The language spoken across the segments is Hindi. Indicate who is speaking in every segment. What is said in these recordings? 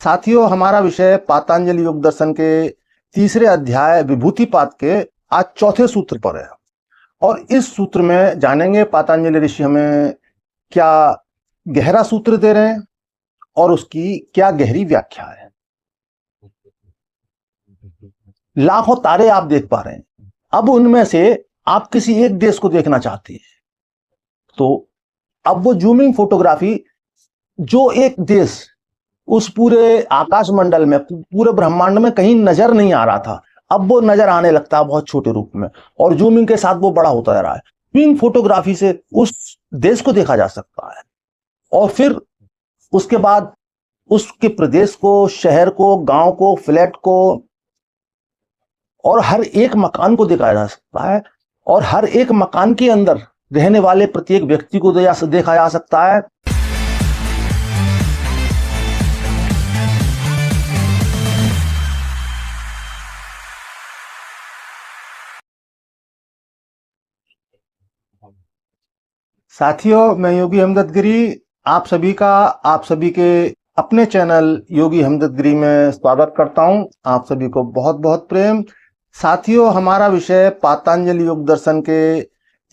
Speaker 1: साथियों, हमारा विषय पातंजलि योग दर्शन के तीसरे अध्याय विभूतिपाद के आज चौथे सूत्र पर है। और इस सूत्र में जानेंगे पातंजलि ऋषि हमें क्या गहरा सूत्र दे रहे हैं और उसकी क्या गहरी व्याख्या है। लाखों तारे आप देख पा रहे हैं, अब उनमें से आप किसी एक देश को देखना चाहते हैं तो अब वो जूमिंग फोटोग्राफी जो एक देश उस पूरे आकाश मंडल में, पूरे ब्रह्मांड में कहीं नजर नहीं आ रहा था, अब वो नजर आने लगता है बहुत छोटे रूप में, और जूमिंग के साथ वो बड़ा होता जा रहा है। जूमिंग फोटोग्राफी से उस देश को देखा जा सकता है और फिर उसके बाद उसके प्रदेश को, शहर को, गांव को, फ्लैट को और हर एक मकान को देखा जा सकता है, और हर एक मकान के अंदर रहने वाले प्रत्येक व्यक्ति को देखा जा सकता है। साथियों, मैं योगी हमदर्द गिरी आप सभी के अपने चैनल योगी हमदर्द गिरी में स्वागत करता हूं। आप सभी को बहुत बहुत प्रेम। साथियों, हमारा विषय पातंजलि योग दर्शन के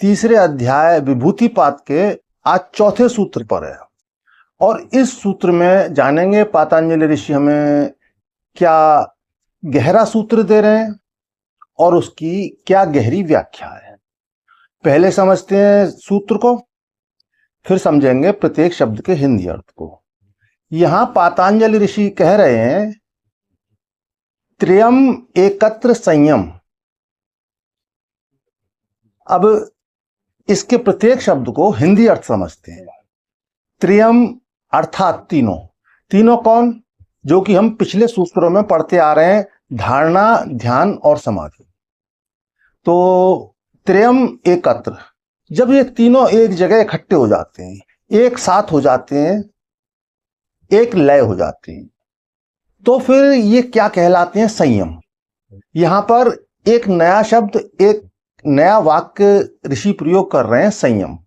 Speaker 1: तीसरे अध्याय विभूतिपाद के आज चौथे सूत्र पर है। और इस सूत्र में जानेंगे पातंजलि ऋषि हमें क्या गहरा सूत्र दे रहे हैं और उसकी क्या गहरी व्याख्या है। पहले समझते हैं सूत्र को, फिर समझेंगे प्रत्येक शब्द के हिंदी अर्थ को। यहां पातंजलि ऋषि कह रहे हैं त्रयम एकत्र संयम। अब इसके प्रत्येक शब्द को हिंदी अर्थ समझते हैं। त्रयम अर्थात तीनों। तीनों कौन? जो कि हम पिछले सूत्रों में पढ़ते आ रहे हैं, धारणा, ध्यान और समाधि। तो त्रयम एकत्र, जब ये तीनों एक जगह इकट्ठे हो जाते हैं, एक साथ हो जाते हैं, एक लय हो जाते हैं, तो फिर ये क्या कहलाते हैं? संयम। यहां पर एक नया शब्द, एक नया वाक्य ऋषि प्रयोग कर रहे हैं, संयम।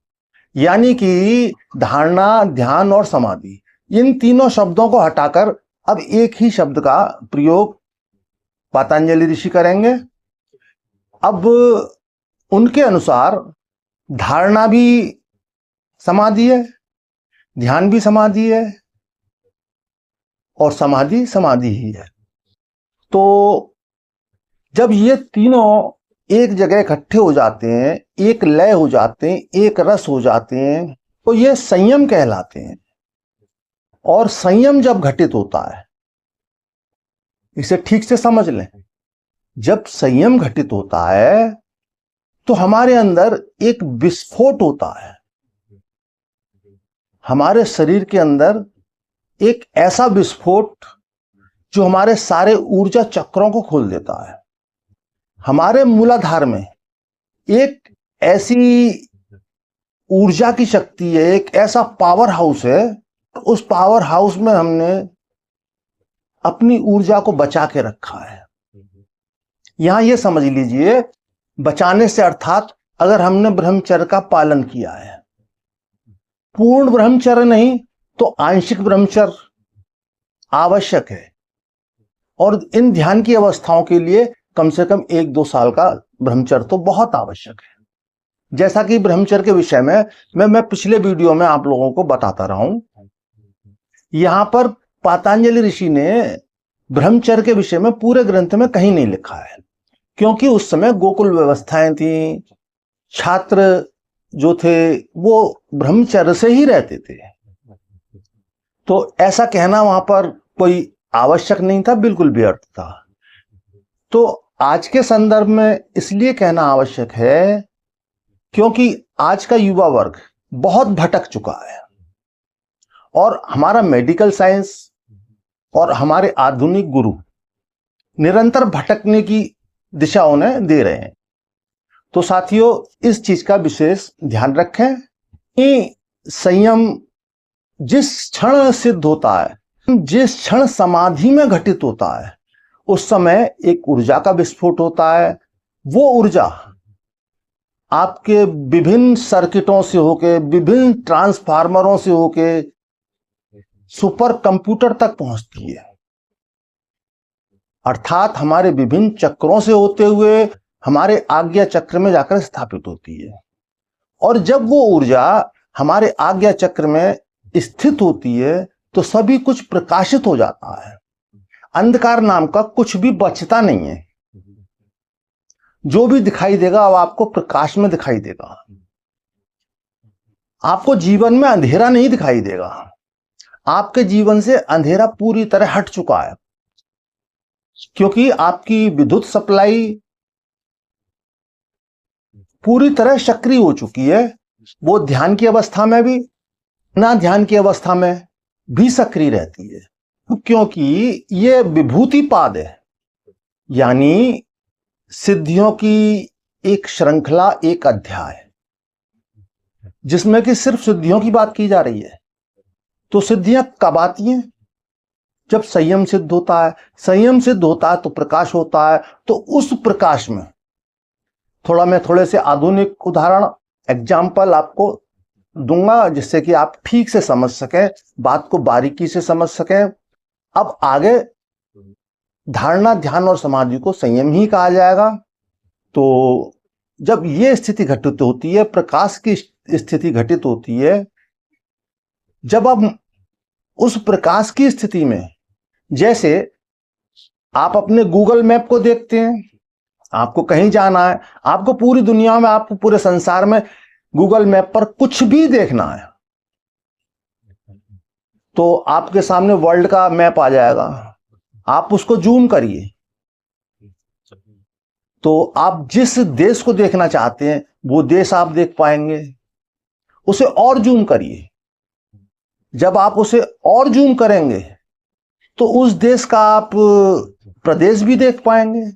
Speaker 1: यानी कि धारणा, ध्यान और समाधि, इन तीनों शब्दों को हटाकर अब एक ही शब्द का प्रयोग पातंजलि ऋषि करेंगे। अब उनके अनुसार धारणा भी समाधि है, ध्यान भी समाधि है और समाधि समाधि ही है। तो जब ये तीनों एक जगह इकट्ठे हो जाते हैं, एक लय हो जाते हैं, एक रस हो जाते हैं, तो ये संयम कहलाते हैं। और संयम जब घटित होता है, इसे ठीक से समझ लें, जब संयम घटित होता है तो हमारे अंदर एक विस्फोट होता है। हमारे शरीर के अंदर एक ऐसा विस्फोट जो हमारे सारे ऊर्जा चक्रों को खोल देता है। हमारे मूलाधार में एक ऐसी ऊर्जा की शक्ति है, एक ऐसा पावर हाउस है, उस पावर हाउस में हमने अपनी ऊर्जा को बचा के रखा है। यहां यह समझ लीजिए, बचाने से अर्थात अगर हमने ब्रह्मचर्य का पालन किया है, पूर्ण ब्रह्मचर्य नहीं तो आंशिक ब्रह्मचर्य आवश्यक है। और इन ध्यान की अवस्थाओं के लिए कम से कम 1-2 साल का ब्रह्मचर्य तो बहुत आवश्यक है। जैसा कि ब्रह्मचर्य के विषय में मैं पिछले वीडियो में आप लोगों को बताता रहा हूं। यहां पर पातंजलि ऋषि ने ब्रह्मचर्य के विषय में पूरे ग्रंथ में कहीं नहीं लिखा है, क्योंकि उस समय गोकुल व्यवस्थाएं थी, छात्र जो थे वो ब्रह्मचर्य से ही रहते थे, तो ऐसा कहना वहां पर कोई आवश्यक नहीं था, बिल्कुल व्यर्थ था। तो आज के संदर्भ में इसलिए कहना आवश्यक है क्योंकि आज का युवा वर्ग बहुत भटक चुका है और हमारा मेडिकल साइंस और हमारे आधुनिक गुरु निरंतर भटकने की दिशा उन्हें दे रहे हैं। तो साथियों, इस चीज का विशेष ध्यान रखें कि संयम जिस क्षण सिद्ध होता है, जिस क्षण समाधि में घटित होता है, उस समय एक ऊर्जा का विस्फोट होता है। वो ऊर्जा आपके विभिन्न सर्किटों से होके, विभिन्न ट्रांसफार्मरों से होके सुपर कंप्यूटर तक पहुंचती है। अर्थात हमारे विभिन्न चक्रों से होते हुए हमारे आज्ञा चक्र में जाकर स्थापित होती है। और जब वो ऊर्जा हमारे आज्ञा चक्र में स्थित होती है तो सभी कुछ प्रकाशित हो जाता है। अंधकार नाम का कुछ भी बचता नहीं है। जो भी दिखाई देगा वो आपको प्रकाश में दिखाई देगा। आपको जीवन में अंधेरा नहीं दिखाई देगा। आपके जीवन से अंधेरा पूरी तरह हट चुका है, क्योंकि आपकी विद्युत सप्लाई पूरी तरह सक्रिय हो चुकी है। वो ध्यान की अवस्था में भी, ना ध्यान की अवस्था में भी सक्रिय रहती है, क्योंकि ये विभूति पाद है, यानी सिद्धियों की एक श्रृंखला, एक अध्याय, जिसमें कि सिर्फ सिद्धियों की बात की जा रही है। तो सिद्धियां कब आती हैं? जब संयम सिद्ध होता है। संयम सिद्ध होता है तो प्रकाश होता है। तो उस प्रकाश में मैं थोड़े से आधुनिक उदाहरण, एग्जाम्पल आपको दूंगा, जिससे कि आप ठीक से समझ सकें, बात को बारीकी से समझ सकें। अब आगे धारणा, ध्यान और समाधि को संयम ही कहा जाएगा। तो जब ये स्थिति घटित होती है, प्रकाश की स्थिति घटित होती है, जब आप उस प्रकाश की स्थिति में, जैसे आप अपने गूगल मैप को देखते हैं, आपको कहीं जाना है, आपको पूरी दुनिया में, आपको पूरे संसार में गूगल मैप पर कुछ भी देखना है तो आपके सामने वर्ल्ड का मैप आ जाएगा। आप उसको जूम करिए तो आप जिस देश को देखना चाहते हैं वो देश आप देख पाएंगे। उसे और जूम करिए। जब आप उसे और जूम करेंगे तो उस देश का आप प्रदेश भी देख पाएंगे।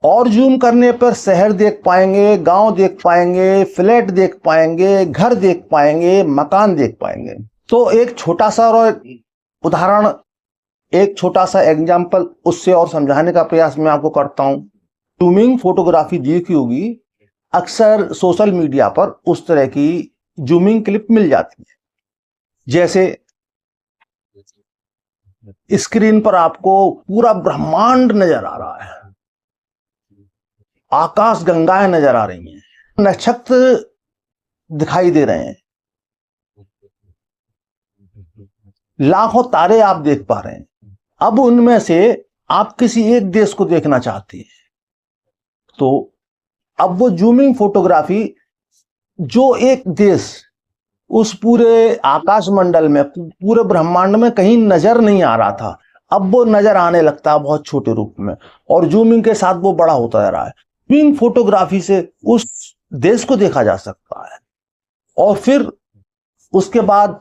Speaker 1: और जूम करने पर शहर देख पाएंगे, गांव देख पाएंगे, फ्लैट देख पाएंगे, घर देख पाएंगे, मकान देख पाएंगे। तो एक छोटा सा और उदाहरण, एक छोटा सा एग्जाम्पल उससे और समझाने का प्रयास मैं आपको करता हूं। जूमिंग फोटोग्राफी देखी होगी, अक्सर सोशल मीडिया पर उस तरह की जूमिंग क्लिप मिल जाती है, जैसे स्क्रीन पर आपको पूरा ब्रह्मांड नजर आ रहा है, आकाश गंगाएं नजर आ रही हैं, नक्षत्र दिखाई दे रहे हैं, लाखों तारे आप देख पा रहे हैं। अब उनमें से आप किसी एक देश को देखना चाहते हैं तो अब वो जूमिंग फोटोग्राफी, जो एक देश उस पूरे आकाश मंडल में, पूरे ब्रह्मांड में कहीं नजर नहीं आ रहा था, अब वो नजर आने लगता है बहुत छोटे रूप में, और जूमिंग के साथ वो बड़ा होता जा रहा है। जूमिंग फोटोग्राफी से उस देश को देखा जा सकता है, और फिर उसके बाद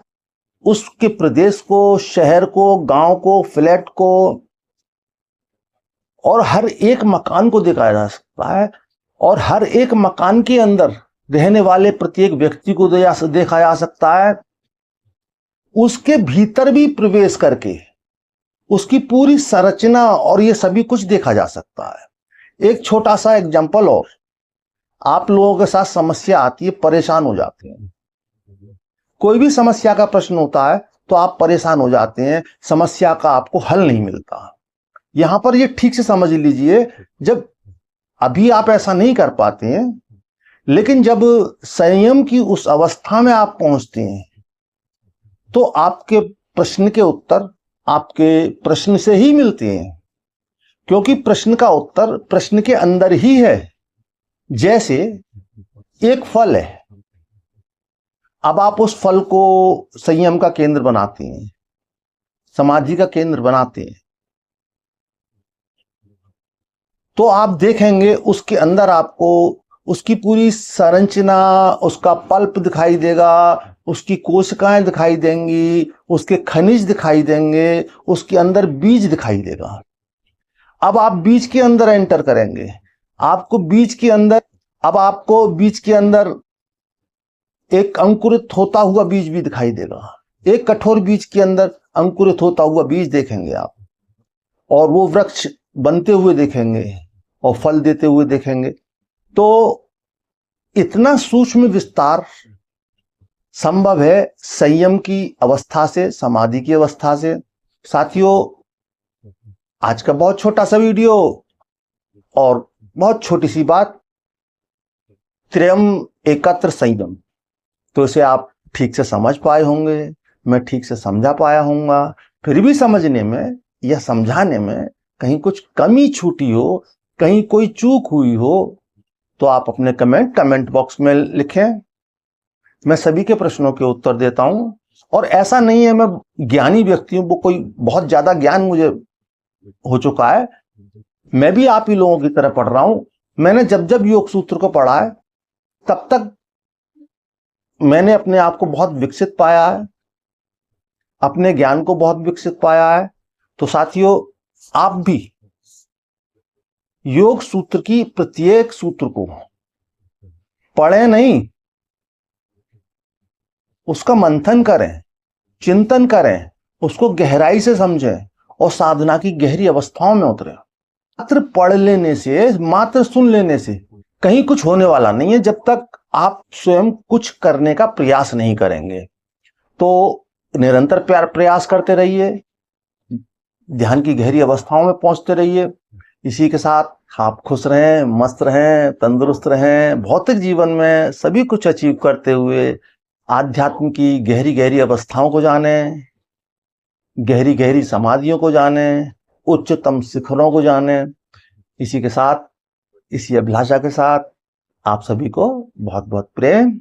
Speaker 1: उसके प्रदेश को, शहर को, गांव को, फ्लैट को और हर एक मकान को देखा जा सकता है। और हर एक मकान के अंदर रहने वाले प्रत्येक व्यक्ति को देखा जा सकता है। उसके भीतर भी प्रवेश करके उसकी पूरी संरचना और ये सभी कुछ देखा जा सकता है। एक छोटा सा एग्जांपल और, आप लोगों के साथ समस्या आती है, परेशान हो जाते हैं, कोई भी समस्या का प्रश्न होता है तो आप परेशान हो जाते हैं, समस्या का आपको हल नहीं मिलता। यहां पर ये ठीक से समझ लीजिए, जब अभी आप ऐसा नहीं कर पाते हैं, लेकिन जब संयम की उस अवस्था में आप पहुंचते हैं तो आपके प्रश्न के उत्तर आपके प्रश्न से ही मिलते हैं, क्योंकि प्रश्न का उत्तर प्रश्न के अंदर ही है। जैसे एक फल है, अब आप उस फल को संयम का केंद्र बनाते हैं, समाधि का केंद्र बनाते हैं, तो आप देखेंगे उसके अंदर आपको उसकी पूरी संरचना, उसका पल्प दिखाई देगा, उसकी कोशिकाएं दिखाई देंगी, उसके खनिज दिखाई देंगे, उसके अंदर बीज दिखाई देगा। अब आप बीज के अंदर एंटर करेंगे, आपको बीज के अंदर एक अंकुरित होता हुआ बीज भी दिखाई देगा। एक कठोर बीज के अंदर अंकुरित होता हुआ बीज देखेंगे आप, और वो वृक्ष बनते हुए देखेंगे और फल देते हुए देखेंगे। तो इतना सूक्ष्म विस्तार संभव है संयम की अवस्था से, समाधि की अवस्था से। साथियों, आज का बहुत छोटा सा वीडियो और बहुत छोटी सी बात, त्रयम एकत्र संयम, तो इसे आप ठीक से समझ पाए होंगे, मैं ठीक से समझा पाया होऊंगा। फिर भी समझने में या समझाने में कहीं कुछ कमी छूटी हो, कहीं कोई चूक हुई हो, तो आप अपने कमेंट बॉक्स में लिखें। मैं सभी के प्रश्नों के उत्तर देता हूं। और ऐसा नहीं है मैं ज्ञानी व्यक्ति हूं, वो कोई बहुत ज्यादा ज्ञान मुझे हो चुका है, मैं भी आप ही लोगों की तरह पढ़ रहा हूं। मैंने जब जब योग सूत्र को पढ़ा है तब तक मैंने अपने आप को बहुत विकसित पाया है, अपने ज्ञान को बहुत विकसित पाया है। तो साथियों, आप भी योग सूत्र की प्रत्येक सूत्र को पढ़ें नहीं, उसका मंथन करें, चिंतन करें, उसको गहराई से समझें और साधना की गहरी अवस्थाओं में उतरें। मात्र पढ़ लेने से, मात्र सुन लेने से कहीं कुछ होने वाला नहीं है जब तक आप स्वयं कुछ करने का प्रयास नहीं करेंगे। तो निरंतर प्रयास करते रहिए, ध्यान की गहरी अवस्थाओं में पहुंचते रहिए। इसी के साथ आप खुश रहें, मस्त रहें, तंदुरुस्त रहें, भौतिक जीवन में सभी कुछ अचीव करते हुए आध्यात्म की गहरी गहरी अवस्थाओं को जानें, गहरी गहरी समाधियों को जानें, उच्चतम शिखरों को जानें। इसी के साथ, इसी अभिलाषा के साथ आप सभी को बहुत बहुत प्रेम।